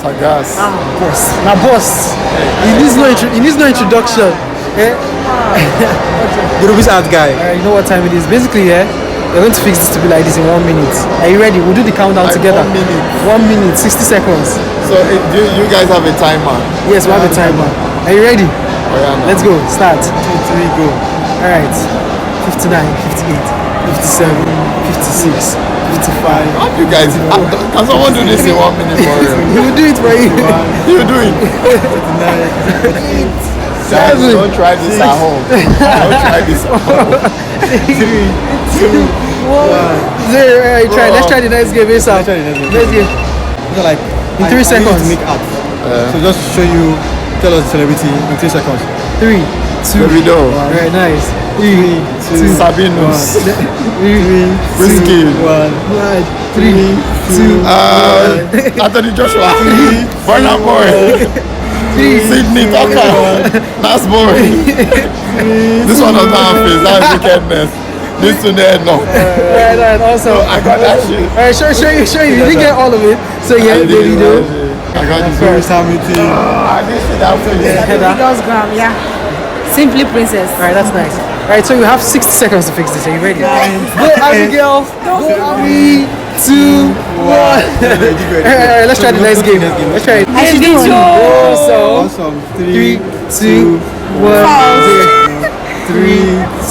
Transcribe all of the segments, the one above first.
Sagas. Boss. Now, boss. He needs no introduction. The Rubik's art guy. You know what time it is? Basically, we're going to fix this to be like this in 1 minute. Are you ready? We'll do the countdown together. 1 minute. 1 minute, 60 seconds. So do you guys have a timer? Yes, we have a timer. Are you ready? Oh, yeah, no. Let's go. Start. 2, 3, go. All right. 59, 58, 57, 56, 55. How do you guys? Can someone do this in 1 minute for you? He will do it for you. You do it. 7. Don't try this at home. Don't try this at home. 3, 2, 1, 0. Alright, try. Let's try the next game. Let's go. Like In 3 seconds. To make art. So just to show you, tell us the celebrity in 3 seconds. 3, 2, Davido. Alright, nice. 3, 2, Sabinus. 3, Whiskey. 3, 2, Anthony Joshua. Burna Boy. Sydney Tucker. That's boring. This one does not have face. That's wickedness. This one there, no. Right, awesome. I got that shit. Alright, show you. You didn't get all of it. So yeah, Davido. I got this First. Hamilton. I didn't see that for you. Yeah. Simply Princess. Alright, that's nice. Alright, so you have 60 seconds to fix this. Are you ready? Go, Abigail. Go, Abby. 2, 1. Alright, let's try the next game. Let's try it. I should do one. Awesome. 3, 2, 1. 3,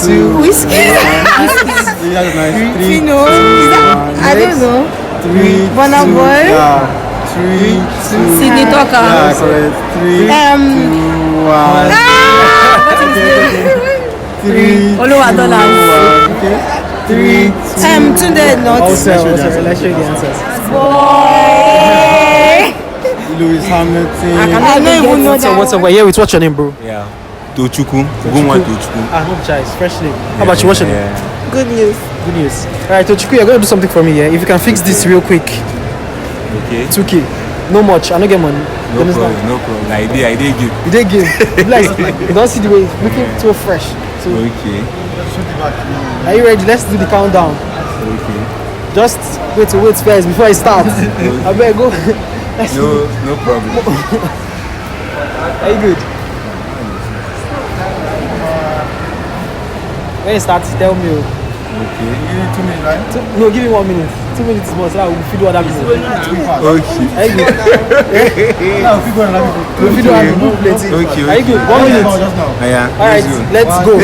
2. Whiskey. That's nice. 3, Fino. Is that? I don't know. 3, Burna Boy. Yeah. 3, 2. Sydney Tucker. Yeah, correct. 3, 2, 1. 3, Oluwadola. okay. 3, 2. Tunde not. Also, let's show you the answers. Boy. Lewis Hamilton. I don't even know So that. what's up? We're here with what's your name, bro? Yeah. Tochukwu. Gunwa Tochukwu. No choice. Fresh name. How about you? What's your name? Good news. Good news. Alright, Tochukwu, you're going to do something for me here. If you can fix this real quick. Okay. 2K. No much. I don't get money. No problem. I did give. You did give. Like, you don't see the way it's looking so fresh. So, Okay. are you ready? Let's do the countdown. Okay. Just wait first before I start. I better go. No problem. Are you good? When you start, tell me. Okay. You need 2 minutes, right? No, give me 1 minute. 2 minutes more so that we'll feed other people. Okay. Are you good? Now, if you go and let me We'll feed other people plenty. Okay. Are you good? 1 minute. just now. Yeah. Alright, let's go.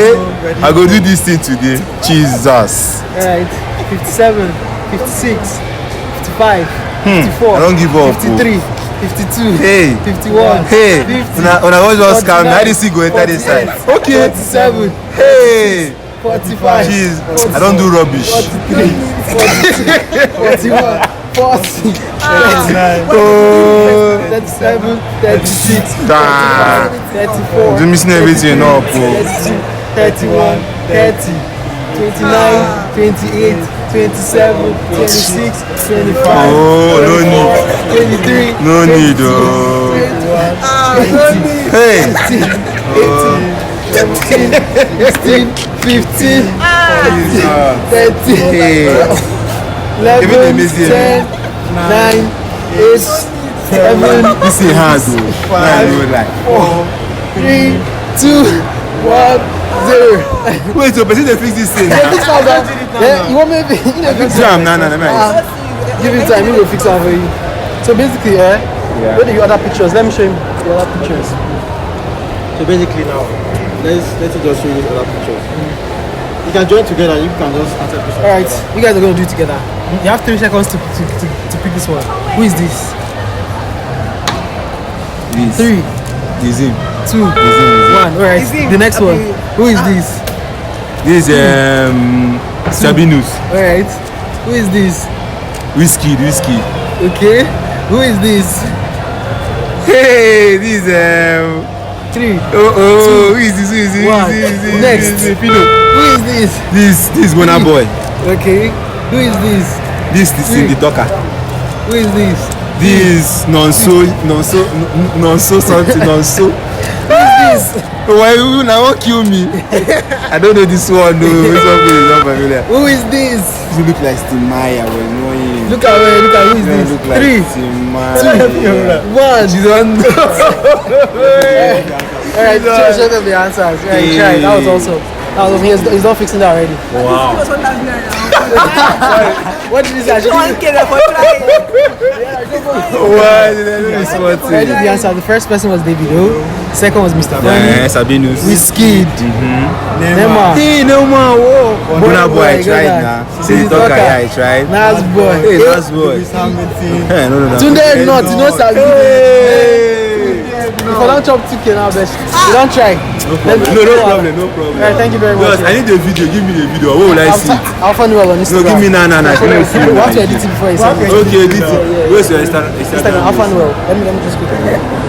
I go do this thing today. Jesus. Alright, 57, 56, 55, 54, I don't give up. 53, 52, Hey. 51, Hey. 50, When I was just calm, I didn't see go enter this side. Okay. 47, Hey. 45, Jeez. I don't do rubbish. 43, 41, 40, 37, 36, Ah. 34, You missing everything up. 32, 31, 30, 29, 28, 27, 26, 25, Oh, no need. 23, No need. Oh. 21, Hey. 18, 16, 15, 13, Hey. 11, amazing. 10, 9, 8, 7, This is hard though. 4, 3, 2, 1, 0. Wait, so person dey fix this thing. Fix am now. Yeah, you want me to fix Jam, nah. Give him time, he will fix am for you. So basically, where are the other pictures? Let me show him the other pictures. So basically now, let's just show you the other pictures. You can join together, you can just answer the question. Alright, you guys are going to do it together. You have 3 seconds to pick this one. Who is this? This 3, is him. 2, 1. Alright, the next one. Who is this? This Sabinus. Alright, who is this? Whiskey. Okay, who is this? Hey, this 3, who is this? 1. Next. Pino. Who is this? This Burna Boy. Okay, who is this? This Sydney Tucker. Who is this? This nonso something nonso. Who is this? Why you now won't kill me? I don't know this one. No, this one is not familiar. Who is this? You look like Stimaya, but no. Look at who is this? Look like 3, 2, 1. You don't know. Alright, show them the answers. Alright, try. That was awesome. That was awesome. He's not fixing that already. Wow. What did he say? Why did I do this one I did the answer. The first person was Davido. Second was Mr. Funny. Sabinus. Whiskey. Neymar. Hey, no man, whoa. Burna Boy, I got tried that. now. See the talker, I tried. Nas boy. Hey, Nas boy. Hey, no. Tunde not, you know Sabi. Hey. If I don't chop 2K now, best. You don't try. No problem. Alright, thank you very much. Because I need the video. Give me the video. What will I see? I'll find you all on Instagram. No, give me nah. We have to edit it before you send it. Okay, edit it. Where's your Instagram? Instagram, Alpha Noel. Let me just quickly.